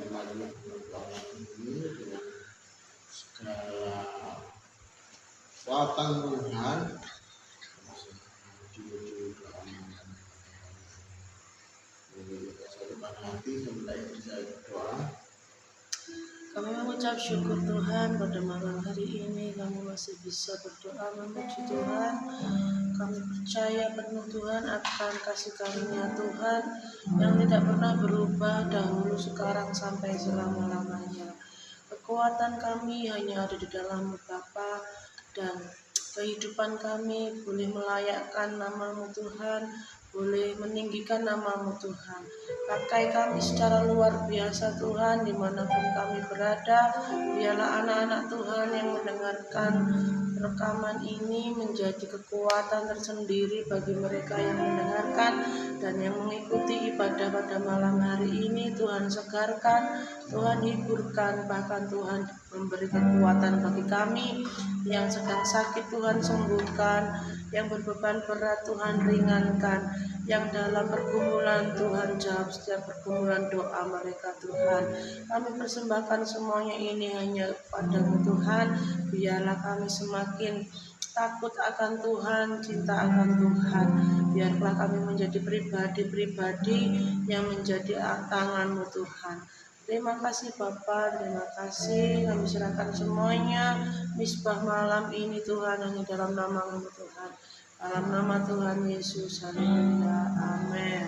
menerima pertolongan ini dengan segala kekuatan Tuhan, hati sampai bisa doa. Kami mengucap syukur Tuhan pada malam hari ini kami masih bisa berdoa memuji Tuhan. Kami percaya penuh Tuhan akan kasih karunia Tuhan yang tidak pernah berubah dahulu, sekarang, sampai selama-lamanya. Kekuatan kami hanya ada di dalam Bapa, dan kehidupan kami boleh melayakkan nama-Mu Tuhan, boleh meninggikan nama-Mu Tuhan. Pakai kami secara luar biasa Tuhan, dimanapun kami berada. Biarlah anak-anak Tuhan yang mendengarkan rekaman ini menjadi kekuatan tersendiri bagi mereka yang mendengarkan dan yang mengikuti ibadah pada malam hari ini. Tuhan segarkan, Tuhan hiburkan, bahkan Tuhan memberi kekuatan bagi kami yang sedang sakit. Tuhan sembuhkan, yang berbeban berat Tuhan ringankan, yang dalam pergumulan Tuhan jawab setiap pergumulan doa mereka Tuhan. Kami persembahkan semuanya ini hanya padamu Tuhan. Biarlah kami semakin takut akan Tuhan, cinta akan Tuhan. Biarlah kami menjadi pribadi-pribadi yang menjadi tangan-Mu Tuhan. Terima kasih Bapa, terima kasih. Kami serahkan semuanya misbah malam ini Tuhan hanya dalam nama-Mu Tuhan. Dalam nama Tuhan Yesus, haleluya, amin.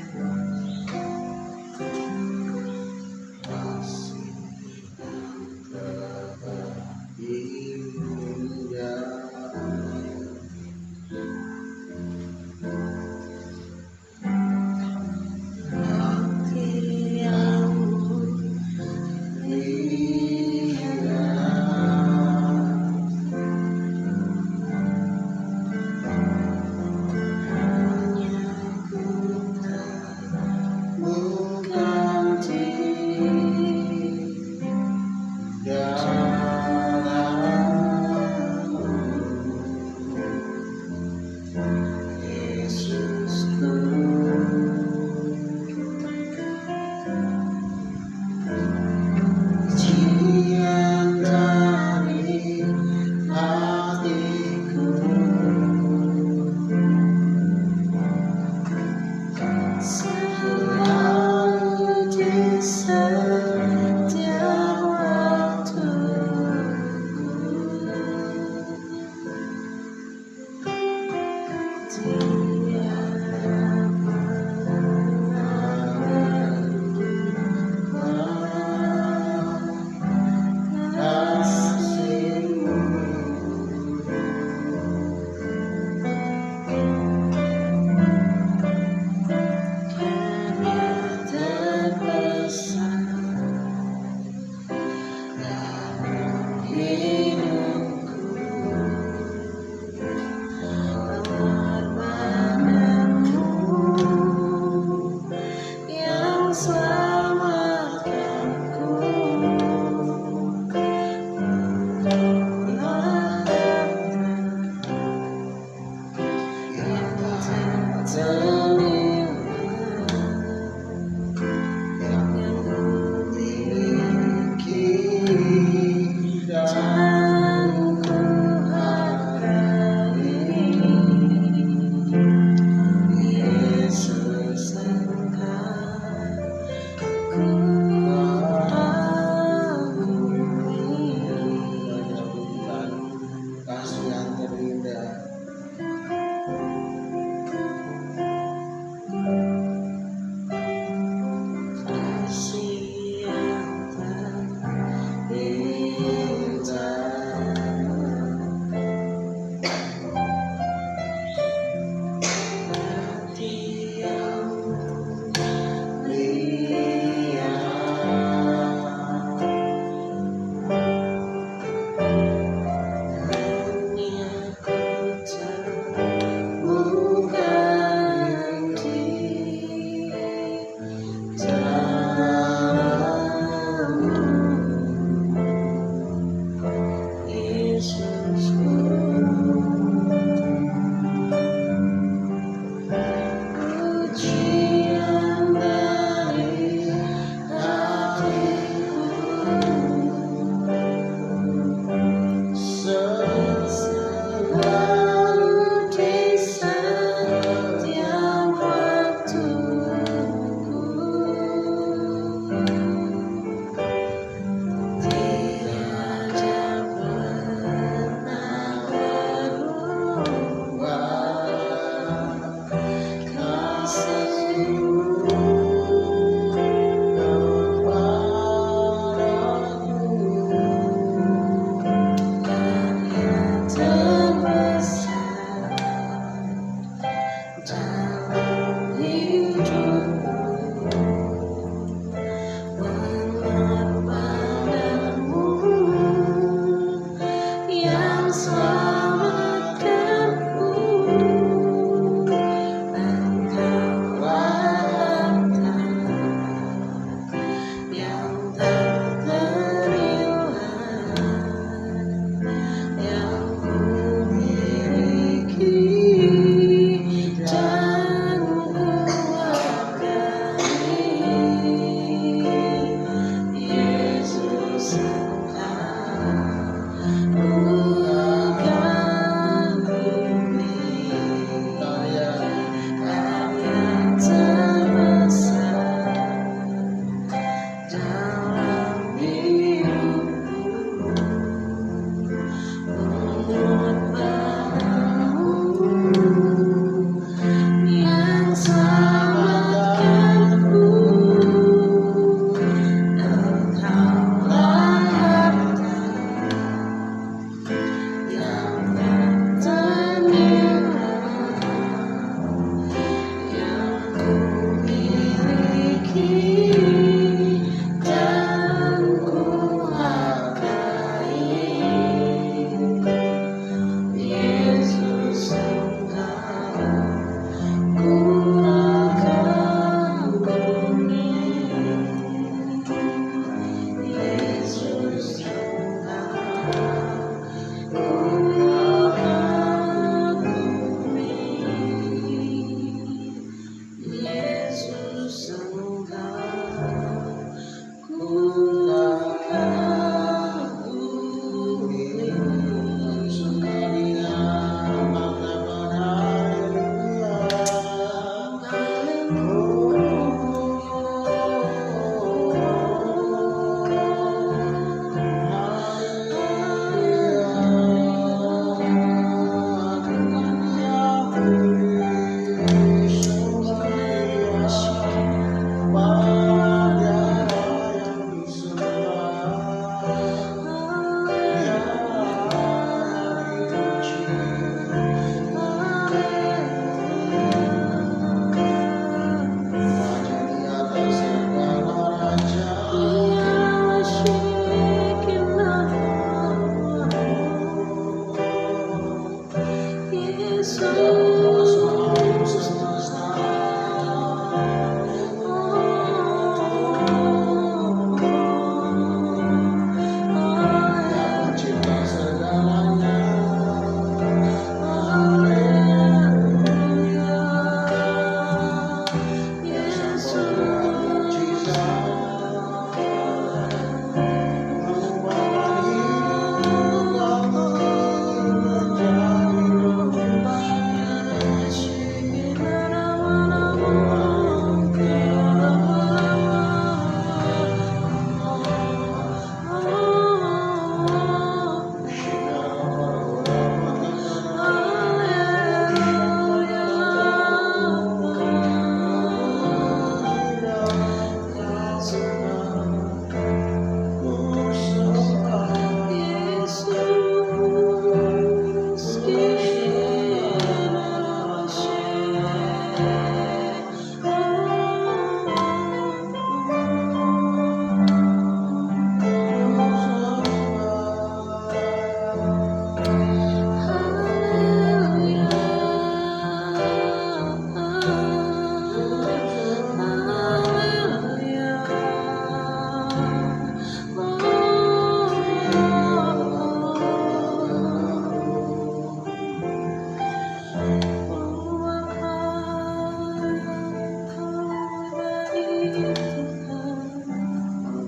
Kami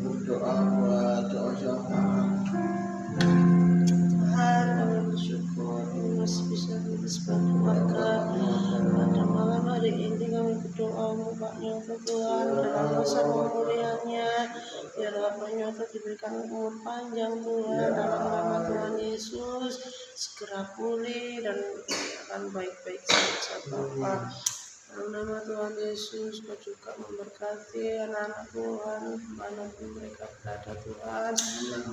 berdoa buat doa syafaat. Tuhan, kami bersyukur kami masih bisa hidup sebagai keluarga. Pada malam hari ini kami berdoa untuk Pak Nyoto Tuhan dalam masa pemulihannya. Biarlah Pak Nyoto diberikan umur panjang Tuhan, dalam nama Tuhan Yesus segera pulih dan akan baik-baik saja Bapak. Dalam nama Tuhan Yesus, Kau juga memberkati anak-anak Tuhan, dimanapun mereka berada Tuhan.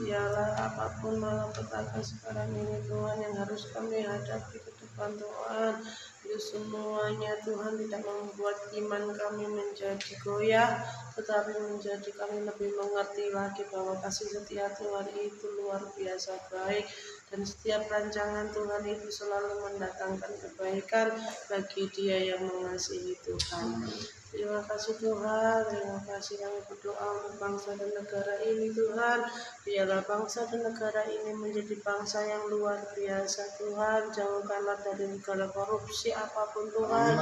Biarlah apapun malapetaka sekarang ini Tuhan yang harus kami hadapi ke depan Tuhan, itu semuanya Tuhan tidak membuat iman kami menjadi goyah, tetapi menjadi kami lebih mengerti lagi bahwa kasih setia Tuhan itu luar biasa baik. Dan setiap rancangan Tuhan itu selalu mendatangkan kebaikan bagi dia yang mengasihi Tuhan. Terima kasih Tuhan, terima kasih kami berdoa untuk bangsa dan negara ini Tuhan. Biarlah bangsa dan negara ini menjadi bangsa yang luar biasa Tuhan. Jauhkanlah dari segala korupsi apapun Tuhan.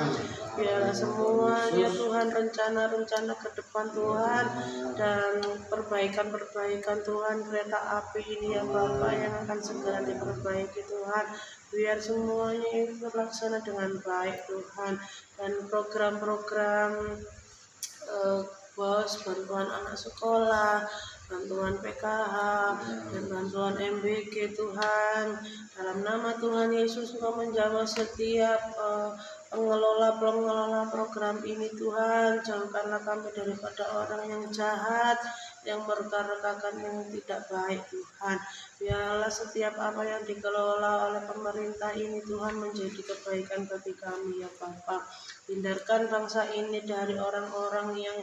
Biarlah semuanya Tuhan, rencana-rencana ke depan Tuhan, dan perbaikan-perbaikan Tuhan kereta api ini ya Bapak yang akan segera diperbaiki Tuhan. Biar semuanya itu terlaksana dengan baik Tuhan. Dan program-program BOS, bantuan anak sekolah, bantuan PKH, dan bantuan MBG Tuhan. Dalam nama Tuhan Yesus Engkau menjamah setiap pengelola program ini Tuhan. Jauhkanlah kami daripada orang yang jahat, yang mereka-rekakan yang tidak baik Tuhan. Biarlah setiap apa yang dikelola oleh pemerintah ini Tuhan menjadi kebaikan bagi kami ya Bapak. Hindarkan bangsa ini dari orang-orang yang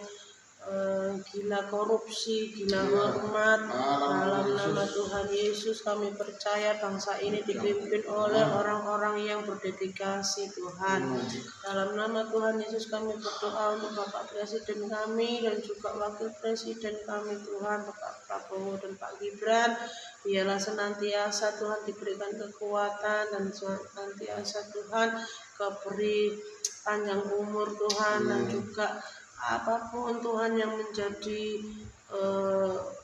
gila korupsi, gila hormat. Dalam nama Tuhan Yesus kami percaya bangsa ini dipimpin oleh orang-orang yang berdedikasi Tuhan. Dalam nama Tuhan Yesus kami berdoa untuk Bapak Presiden kami dan juga Wakil Presiden kami Tuhan, Bapak Prabowo dan Pak Gibran. Biarlah senantiasa Tuhan diberikan kekuatan dan senantiasa Tuhan diberi panjang umur Tuhan, dan juga apapun Tuhan yang menjadi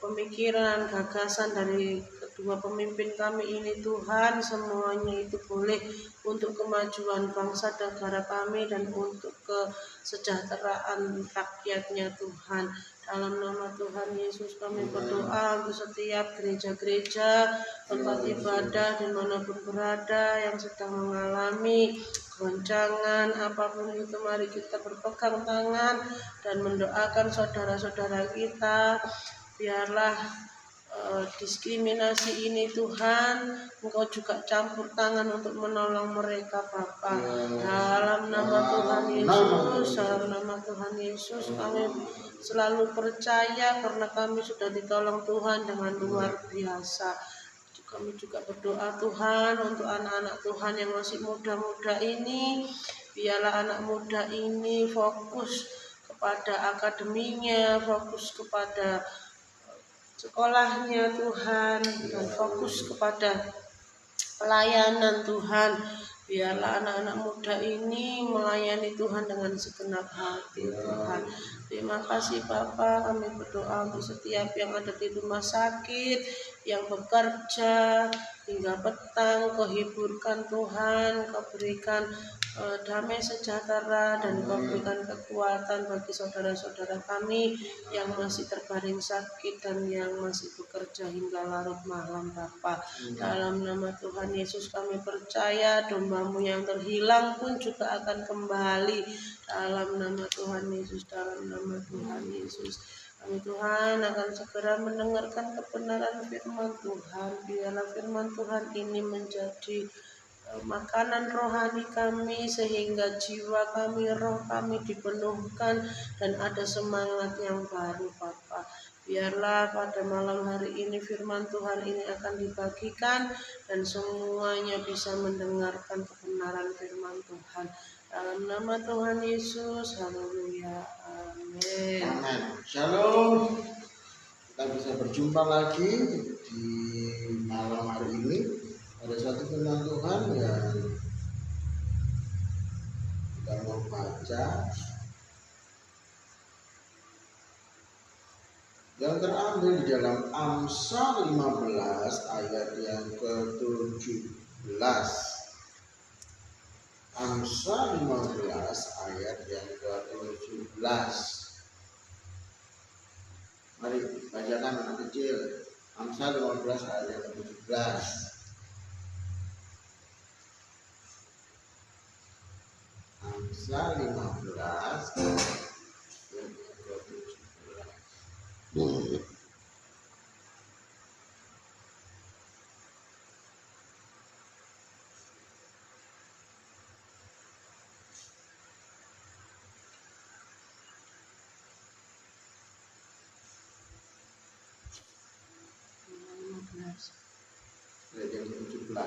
pemikiran, gagasan dari kedua pemimpin kami ini Tuhan, semuanya itu boleh untuk kemajuan bangsa negara kami dan untuk kesejahteraan rakyatnya Tuhan. Dalam nama Tuhan Yesus kami berdoa untuk setiap gereja-gereja, tempat ibadah dimanapun berada yang sedang mengalami goncangan apapun itu, mari kita berpegang tangan dan mendoakan saudara-saudara kita. Biarlah diskriminasi ini Tuhan Engkau juga campur tangan untuk menolong mereka Bapa. Dalam nama Tuhan Yesus, dalam nama Tuhan Yesus kami selalu percaya karena kami sudah ditolong Tuhan dengan luar biasa. Kami juga berdoa Tuhan untuk anak-anak Tuhan yang masih muda-muda ini. Biarlah anak muda ini fokus kepada akademinya, fokus kepada sekolahnya Tuhan, dan fokus kepada pelayanan Tuhan. Biarlah anak-anak muda ini melayani Tuhan dengan segenap hati Tuhan. Terima kasih Bapa, kami berdoa untuk setiap yang ada di rumah sakit, yang bekerja hingga petang, Kau hiburkan Tuhan, Kau berikan damai sejahtera, dan Kau berikan kekuatan bagi saudara-saudara kami yang masih terbaring sakit dan yang masih bekerja hingga larut malam Bapa. Dalam nama Tuhan Yesus kami percaya domba-Mu yang terhilang pun juga akan kembali. Dalam nama Tuhan Yesus, dalam nama Tuhan Yesus kami Tuhan akan segera mendengarkan kebenaran firman Tuhan. Biarlah firman Tuhan ini menjadi makanan rohani kami, sehingga jiwa kami, roh kami dipenuhkan dan ada semangat yang baru Bapa. Biarlah pada malam hari ini firman Tuhan ini akan dibagikan dan semuanya bisa mendengarkan kebenaran firman Tuhan. Dalam nama Tuhan Yesus, haleluya, amin. Amin. Shalom. Kita bisa berjumpa lagi di malam hari ini. Ada satu firman Tuhan yang kita mau baca yang terambil di dalam Amsal 15 ayat yang ke-17. Amsal 15 ayat yang ke-17. Mari bacakan anak kecil. Amsal 15 ayat yang ke-17. Amsal 15 ayat yang ke-17. Ayat yang ke-17.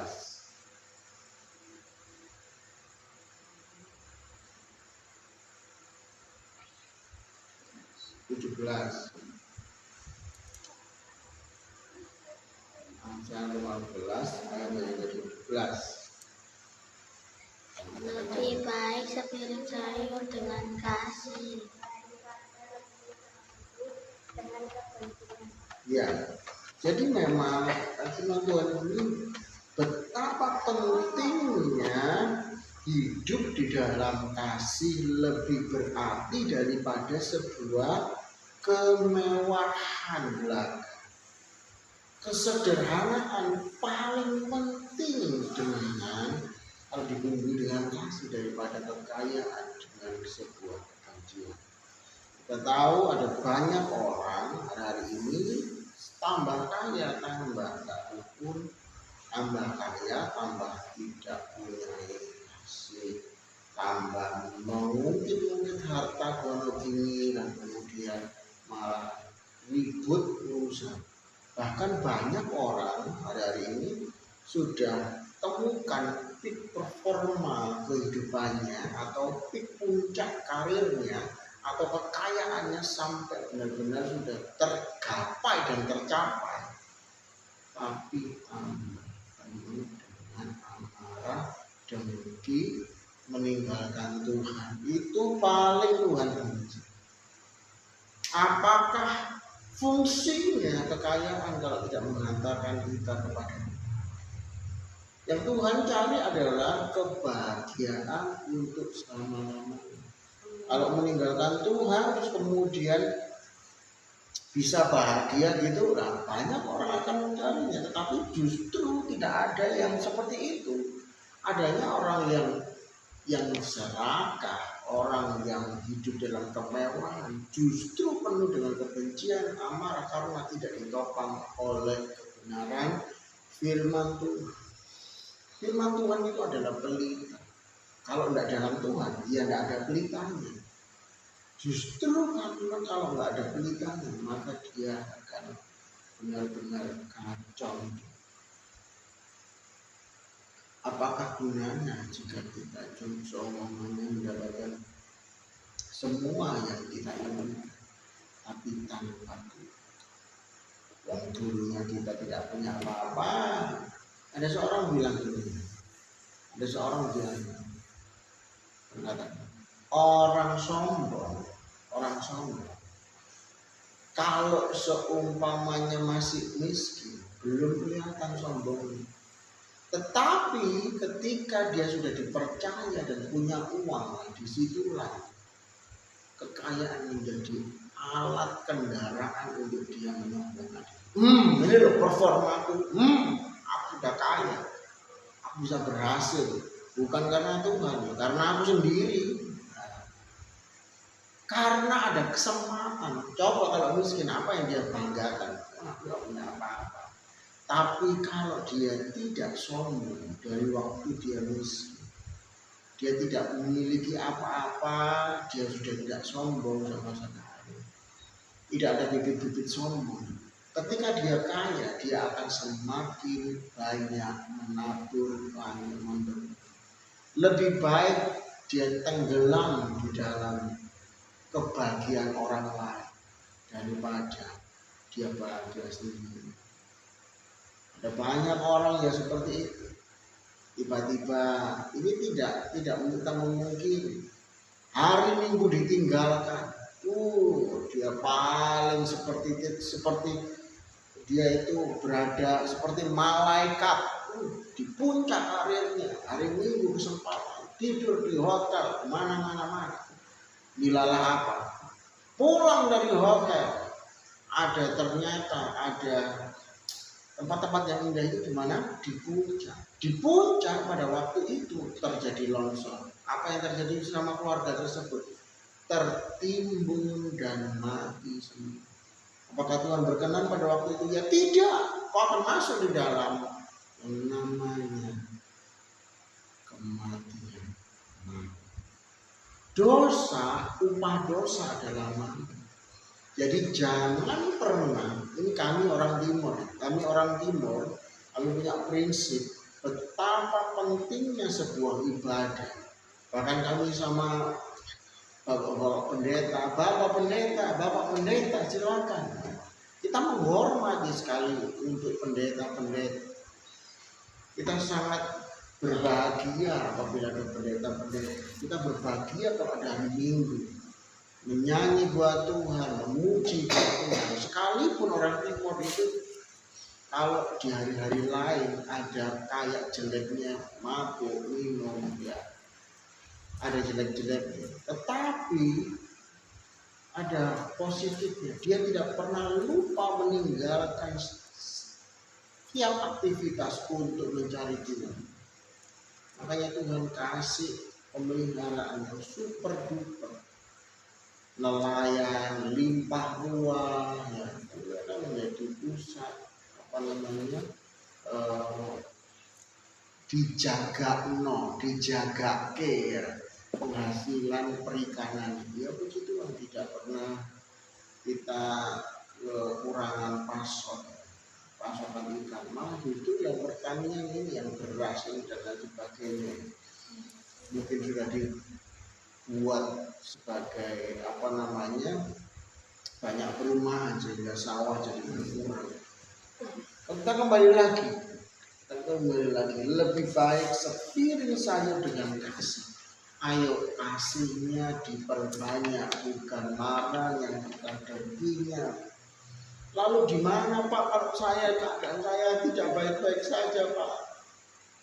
Amsal 15 ayat yang ke-17. Lebih baik sepiring sayur dengan kasih Ya, jadi memang firman Tuhan ini betapa pentingnya hidup di dalam kasih lebih berarti daripada sebuah kemewahan belaka. Kesederhanaan paling penting dengan kalau dibumbui dengan kasih daripada kekayaan dengan sebuah kebahagiaan. Kita tahu ada banyak orang hari ini tambah kaya pun tambah kaya tambah tidak punya kasih, tambah mengungkit-ungkit harta gono gini dan kemudian malah ribut urusan. Bahkan banyak orang hari ini sudah temukan peak performa kehidupannya atau peak puncak karirnya atau kekayaannya sampai benar-benar sudah tergapai dan tercapai, tapi penuh dengan amarah, dengki, meninggalkan Tuhan. Itu paling Tuhan benci. Apakah fungsinya kekayaan kalau tidak mengantarkan kita kepada Tuhan? Yang Tuhan cari adalah kebahagiaan untuk selama-lamanya. Kalau meninggalkan Tuhan terus kemudian bisa bahagia gitu, nah banyak orang akan mencarinya. Tetapi justru tidak ada yang seperti itu. Adanya orang yang serakah, orang yang hidup dalam kemewahan, justru penuh dengan kebencian, amarah karena tidak ditopang oleh kebenaran firman Tuhan. Firman Tuhan itu adalah pelita. Kalau tidak dalam Tuhan, dia tidak ada pelitanya. Justru karena kalau nggak ada pelitanya, maka dia akan benar-benar kacau. Apakah gunanya jika kita semuanya mendapatkan semua yang kita inginkan, tapi tanpa Tuhan? Yang dulunya kita tidak punya apa-apa. Ada seorang bilang begini, orang sombong kalau seumpamanya masih miskin belum kelihatan sombong, tetapi ketika dia sudah dipercaya dan punya uang, disitulah kekayaan menjadi alat kendaraan untuk dia menyombongkan. Ini loh performaku, aku sudah kaya, aku bisa berhasil, bukan karena Tuhan, karena aku sendiri. Karena ada kesempatan. Coba kalau miskin, apa yang dia banggakan? Aku tidak punya apa-apa. Tapi kalau dia tidak sombong dari waktu dia miskin, dia tidak memiliki apa-apa, dia sudah tidak sombong sama sekali. Tidak ada bibit-bibit sombong. Ketika dia kaya, dia akan semakin banyak menabur, banyak memberi. Lebih baik dia tenggelam di dalam kebahagiaan orang lain daripada dia bahagia sendiri. Ada banyak orang yang seperti itu. Tiba-tiba ini tidak kita mungkin hari Minggu ditinggalkan. Dia dia paling seperti dia itu berada seperti malaikat di puncak karirnya. Hari Minggu kesempatan tidur di hotel mana. Dilalah apa? Pulang dari hotel ternyata ada tempat-tempat yang indah itu di mana? Di puncak. Di puncak pada waktu itu terjadi longsor. Apa yang terjadi sama keluarga tersebut? Tertimbun dan mati semua. Apakah Tuhan berkenan pada waktu itu? Ya tidak. Kau akan masuk di dalam yang namanya kematian. Dosa, upah dosa adalah mati. Jadi jangan pernah, ini kami orang timur, kami punya prinsip betapa pentingnya sebuah ibadah. Bahkan kami sama Bapak pendeta silakan. Kita menghormati sekali untuk pendeta-pendeta. Kita sangat berbahagia apabila ada pendeta-pendeta. Kita berbahagia kalau ada hari Minggu. Menyanyi buat Tuhan, memuji buat Tuhan. Sekalipun orang timur itu kalau di hari-hari lain ada kayak jeleknya mabuk, minum, ya ada jelek-jeleknya. Tetapi ada positifnya. Dia tidak pernah lupa meninggalkan setiap aktivitas untuk mencari Tuhan. Makanya Tuhan kasih pemeliharaan yang super duper. Nelayan, limpah ruah, ya, menjadi pusat dijagake ya, penghasilan perikanan. Ya puji Tuhan, tidak pernah kita kekurangan pasokan ikan. Malah itu yang pertanian ini, yang beras ini dan lain sebagainya, mungkin sudah dibuat sebagai banyak perumahan sehingga sawah jadi berkurang. Kita kembali lagi lebih baik sepiring sayur dengan kasih. Ayo kasihnya diperbanyak, bukan marah yang kita dengkinya. Lalu di mana Pak kalau keadaan saya tidak baik-baik saja Pak?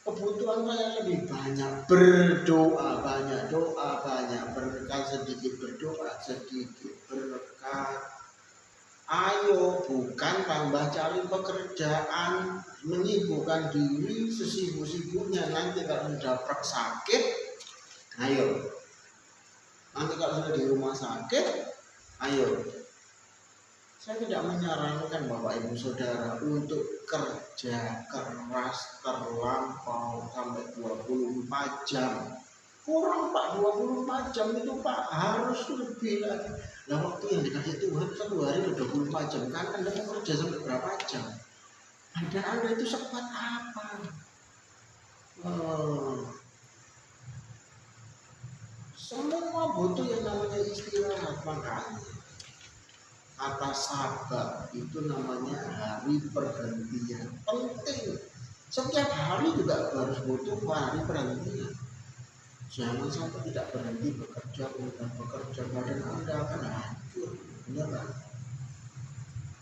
Kebutuhan saya lebih banyak, berdoa banyak, doa banyak, berkat sedikit, berdoa sedikit, berkat. Ayo bukan tambah cari pekerjaan, menyibukkan diri sesibuk-sibuknya. Nanti kalau sudah sakit, ayo. Nanti kalau sudah di rumah sakit, ayo. Saya tidak menyarankan Bapak Ibu Saudara untuk kerja keras terlampau sampai 24 jam. Kurang Pak, 24 jam itu Pak, harus lebih lagi. Nah waktu yang dikasih Tuhan 1 hari 24 jam, kan Anda mau kerja sampai berapa jam? Anda itu sekuat apa? Semua butuh yang namanya istirahat. Makanya kata sabat itu namanya hari pergantian, penting. Setiap hari juga harus butuh hari pergantian. Jangan sampai tidak berhenti bekerja, badan Anda akan hancur, benar kan?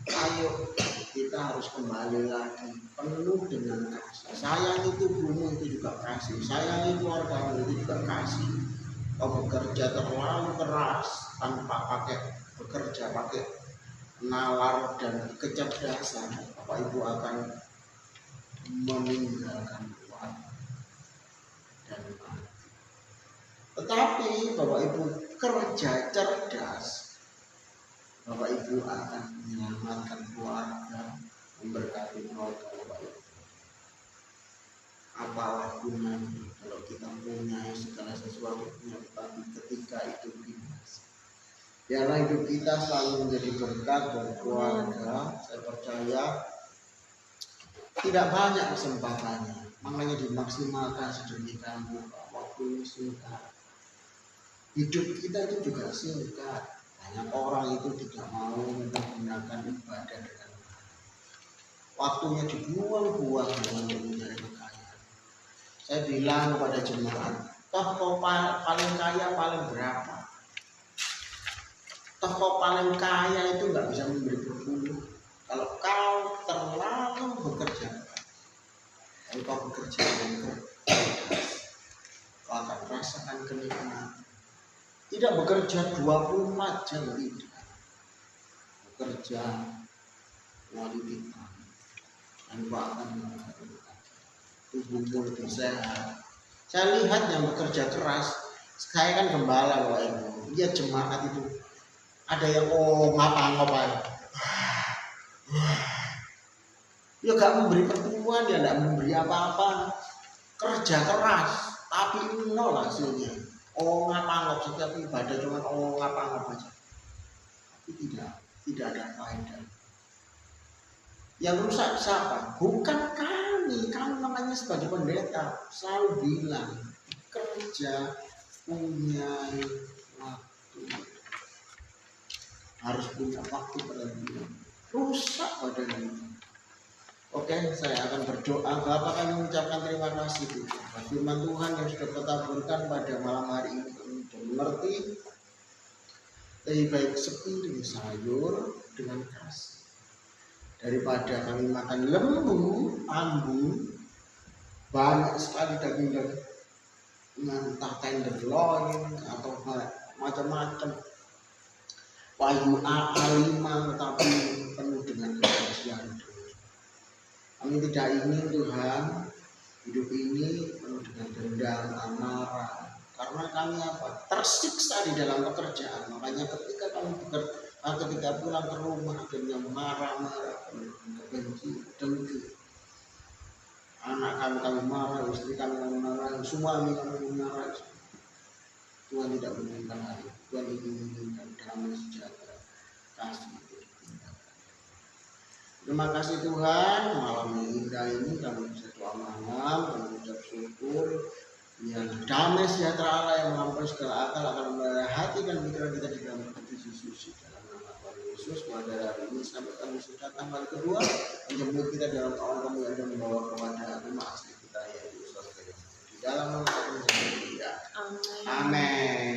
Ayo kita harus kembali lagi penuh dengan kasih. Sayangi tubuhmu itu juga kasih, sayangi keluargamu itu juga kasih. Kau bekerja terlalu keras tanpa pakai nalar dan kecerdasan, Bapak Ibu akan meninggalkan keluarga dan mati. Tetapi Bapak Ibu kerja cerdas, Bapak Ibu akan menyelamatkan keluarga, memberkati keluarga Bapak Ibu. Apalah gunanya kalau kita punya segala sesuatunya, tetapi ketika itu binasa. Biarlah hidup kita selalu menjadi berkat buat keluarga. Saya percaya tidak banyak kesempatannya, makanya dimaksimalkan sedemikian rupa. Waktu singkat, hidup kita itu juga singkat. Banyak orang itu tidak mau menggunakan ibadah dengan baik. Waktunya dibuang-buang untuk mencari kekayaan. Saya bilang kepada jemaat, toh kau paling kaya paling berapa? Tokoh paling kaya itu nggak bisa memberi berpuluh. Kalau kau terlalu bekerja, kalau kau bekerja dengan keras, kau akan rasakan kenikmatan. Tidak bekerja 24 jam, tidak. Bekerja quality time, dan kau akan merasakan tubuhmu lebih sehat. Saya lihat yang bekerja keras, saya kan gembala loh ini. Dia jemaat itu ada yang ngapa-ngapain. Dia gak memberi pertemuan, dia gak memberi apa-apa. Kerja keras, tapi nol hasilnya. Ngapa-ngap setiap ibadah cuma ngapa-ngap aja. Tapi tidak ada faedah. Yang rusak siapa? Bukan kami namanya sebagai pendeta selalu bilang kerja punya waktu, harus punya waktu berlebihan. Rusak badan ini. Oke, saya akan berdoa. Bapak kami mengucapkan terima kasih Tuhan. Firman Tuhan yang sudah ketaburkan pada malam hari ini untuk mengerti lebih baik sepiring sayur dengan kasih daripada kami makan lembu, ambu, banyak sekali daging-daging, entah tenderloin atau macam-macam. Wahyu A5 tetapi penuh dengan kebencian. Kami tidak ingin Tuhan hidup ini penuh dengan dendam, amarah. Karena kami tersiksa di dalam pekerjaan. Makanya ketika kami ketika pulang ke rumah akhirnya marah-marah, benci, dengki. Anak kami marah, istri kami marah, suami kami marah. Tuhan tidak menginginkan hal itu. Tuhan menginginkan damai sejahtera, kasih itu ditinggalkan. Terima kasih Tuhan, malam indah ini kami bisa doa malam, kami ucap syukur. Yang damai sejahtera Allah yang melampaui segala akal akan memelihara hati dan pikiran kita di dalam hati suci dalam nama Tuhan Yesus. Pada hari ini sampai kami sudah datang kali kedua menjemput kita dalam kawan kamu yang akan membawa kepada rumah asli kita yaitu surga. Di dalam nama Tuhan Yesus. Amin.